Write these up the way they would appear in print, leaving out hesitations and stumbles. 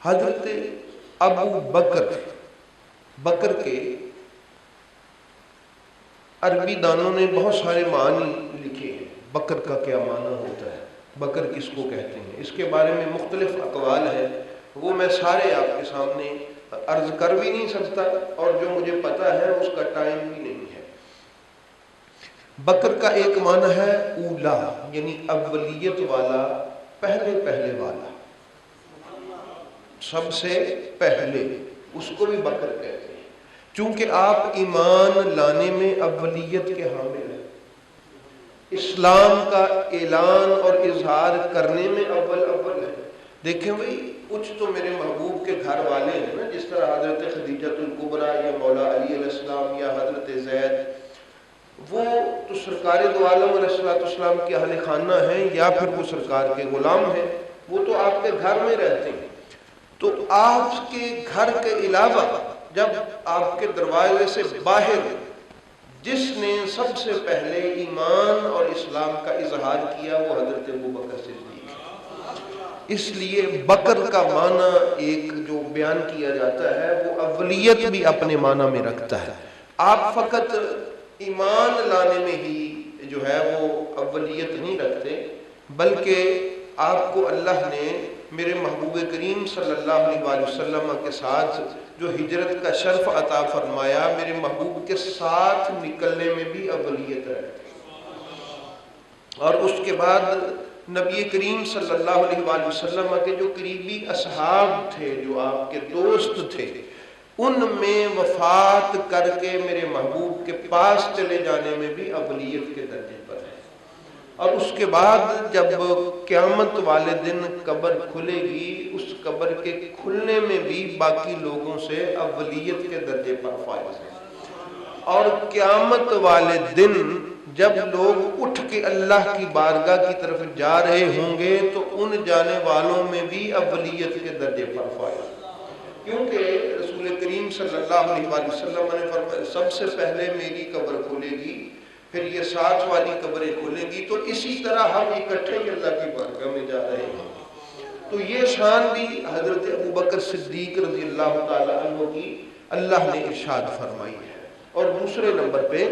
حضرت ابو بکر، بکر کے عربی دانوں نے بہت سارے معنی لکھے ہیں۔ بکر کا کیا معنی ہوتا ہے، بکر کس کو کہتے ہیں، اس کے بارے میں مختلف اقوال ہیں، وہ میں سارے آپ کے سامنے عرض کر بھی نہیں سکتا، اور جو مجھے پتہ ہے اس کا ٹائم بھی نہیں ہے۔ بکر کا ایک معنی ہے اولا، یعنی اولیت والا، پہلے والا، سب سے پہلے، اس کو بھی بکر کہتے ہیں، چونکہ آپ ایمان لانے میں اولیت کے حامل ہیں، اسلام کا اعلان اور اظہار کرنے میں اول ہے۔ دیکھیں بھئی، کچھ تو میرے محبوب کے گھر والے ہیں نا، جس طرح حضرت خدیجہ الکبریٰ یا مولا علی علیہ السلام یا حضرت زید، وہ تو سرکار دو عالم علیہ السلام کے اہل خانہ ہیں، یا پھر وہ سرکار کے غلام ہیں، وہ تو آپ کے گھر میں رہتے ہیں۔ تو آپ کے گھر کے علاوہ جب آپ کے دروازے سے باہر جس نے سب سے پہلے ایمان اور اسلام کا اظہار کیا وہ حضرت ابوبکر صدیق ہے۔ اس لیے بکر کا معنی ایک جو بیان کیا جاتا ہے وہ اولیت بھی اپنے معنی میں رکھتا ہے۔ آپ فقط ایمان لانے میں ہی جو ہے وہ اولیت نہیں رکھتے، بلکہ آپ کو اللہ نے میرے محبوب کریم صلی اللہ علیہ وآلہ وسلم کے ساتھ جو ہجرت کا شرف عطا فرمایا، میرے محبوب کے ساتھ نکلنے میں بھی اولیت رکھتے، اور اس کے بعد نبی کریم صلی اللہ علیہ وآلہ وسلم کے جو قریبی اصحاب تھے، جو آپ کے دوست تھے، ان میں وفات کر کے میرے محبوب کے پاس چلے جانے میں بھی اولیت کے درجے پر ہے۔ اور اس کے بعد جب قیامت والے دن قبر کھلے گی، اس قبر کے کھلنے میں بھی باقی لوگوں سے اولیت کے درجے پر فائز ہیں۔ اور قیامت والے دن جب لوگ اٹھ کے اللہ کی بارگاہ کی طرف جا رہے ہوں گے تو ان جانے والوں میں بھی اولیت کے درجے پر فائز ہیں، کیونکہ رسول کریم صلی اللہ علیہ وآلہ وسلم نے فرمایا سب سے پہلے میری قبر کھلے گی، پھر یہ ساتھ والی قبریں کھلیں گی، تو اسی طرح ہم اکٹھے ہی اللہ کی بارگاہ میں جا رہے ہیں۔ تو یہ شان بھی حضرت ابوبکر صدیق رضی اللہ تعالی عنہ کی اللہ نے ارشاد فرمائی ہے۔ اور دوسرے نمبر پہ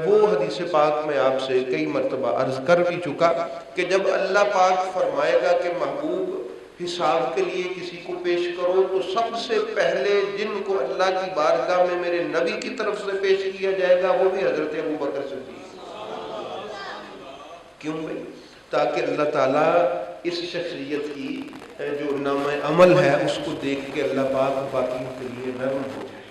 وہ حدیث پاک میں آپ سے کئی مرتبہ عرض کر بھی چکا کہ جب اللہ پاک فرمائے گا کہ محبوب حساب کے لیے کسی کو پیش کرو، تو سب سے پہلے جن کو اللہ کی بارگاہ میں میرے نبی کی طرف سے پیش کیا جائے گا وہ بھی حضرت ابوبکر صدیق۔ کیوں بھائی؟ تاکہ اللہ تعالیٰ اس شخصیت کی جو نام عمل ہے اس کو دیکھ کے اللہ پاک باقیوں کے لیے رحم ہو جائے۔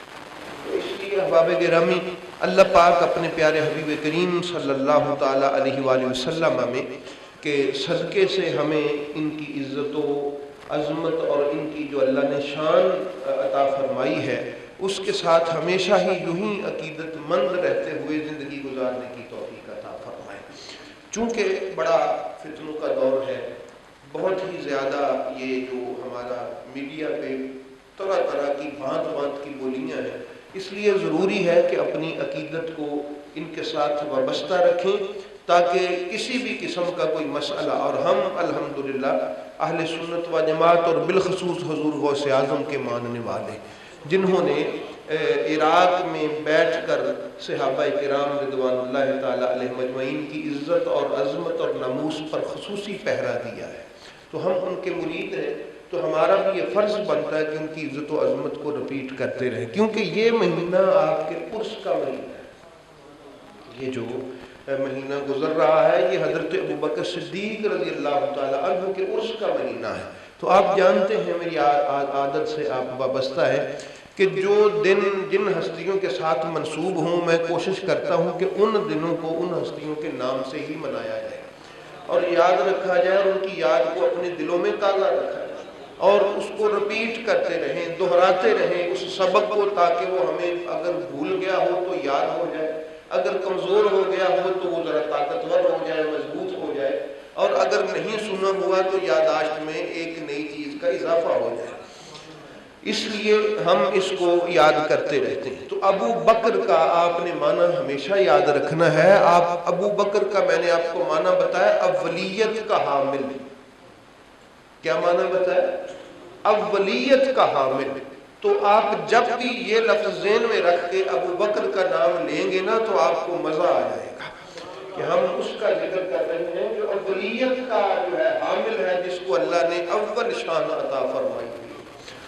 تو اس لیے احباب گرامی، اللہ پاک اپنے پیارے حبیب کریم صلی اللہ تعالی علیہ وآلہ وسلم میں کہ صدقے سے ہمیں ان کی عزت و عظمت اور ان کی جو اللہ نے شان عطا فرمائی ہے اس کے ساتھ ہمیشہ ہی یوں ہی عقیدت مند رہتے ہوئے زندگی گزارنے کی توفیق عطا فرمائے۔ چونکہ بڑا فتنوں کا دور ہے، بہت ہی زیادہ یہ جو ہمارا میڈیا پہ طرح طرح کی بھانت کی بولیاں ہیں، اس لیے ضروری ہے کہ اپنی عقیدت کو ان کے ساتھ وابستہ رکھیں تاکہ کسی بھی قسم کا کوئی مسئلہ، اور ہم الحمدللہ اہل سنت و جماعت اور بالخصوص حضور غوث اعظم کے ماننے والے جنہوں نے عراق میں بیٹھ کر صحابہ کرام رضوان اللہ تعالی علیہ مجمعین کی عزت اور عظمت اور ناموس پر خصوصی پہرا دیا ہے، تو ہم ان کے مرید ہیں، تو ہمارا بھی یہ فرض بنتا ہے کہ ان کی عزت و عظمت کو رپیٹ کرتے رہیں، کیونکہ یہ مہینہ آپ کے عرس کا مہینہ ہے۔ یہ جو مہینہ گزر رہا ہے یہ حضرت ابوبکر صدیق رضی اللہ تعالی عنہ کے عرس کا مہینہ ہے۔ تو آپ جانتے ہیں، میری عادت سے آپ وابستہ ہے کہ جو دن جن ہستیوں کے ساتھ منسوب ہوں میں کوشش کرتا ہوں کہ ان دنوں کو ان ہستیوں کے نام سے ہی منایا جائے اور یاد رکھا جائے، اور ان کی یاد کو اپنے دلوں میں تازہ رکھا جائے اور اس کو رپیٹ کرتے رہیں، دہراتے رہیں اس سبق کو، تاکہ وہ ہمیں اگر بھول گیا ہو تو یاد ہو جائے، اگر کمزور ہو گیا ہو تو وہ ذرا طاقتور ہو جائے، مضبوط ہو جائے، اور اگر نہیں سنا ہوا تو یادداشت میں ایک نئی چیز کا اضافہ ہو جائے۔ اس لیے ہم اس کو یاد کرتے رہتے ہیں۔ تو ابو بکر کا آپ نے معنی ہمیشہ یاد رکھنا ہے۔ آپ ابو بکر کا میں نے آپ کو معنی بتایا اولیت کا حامل۔ کیا معنی بتایا؟ اولیت کا حامل، تو آپ جب بھی یہ لفظ ذہن میں رکھ کے ابو بکر کا نام لیں گے نا تو آپ کو مزہ آ جائے گا کہ ہم اس کا ذکر کر رہے ہیں جو اولیت کا جو ہے حامل ہے، جس کو اللہ نے اول شان عطا فرمائی ہے،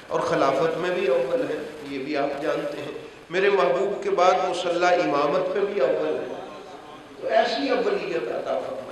اور خلافت میں بھی اول ہے، یہ بھی آپ جانتے ہیں، میرے محبوب کے بعد مصلی امامت پہ بھی اول ہے، تو ایسی اولیت عطا فرمائی۔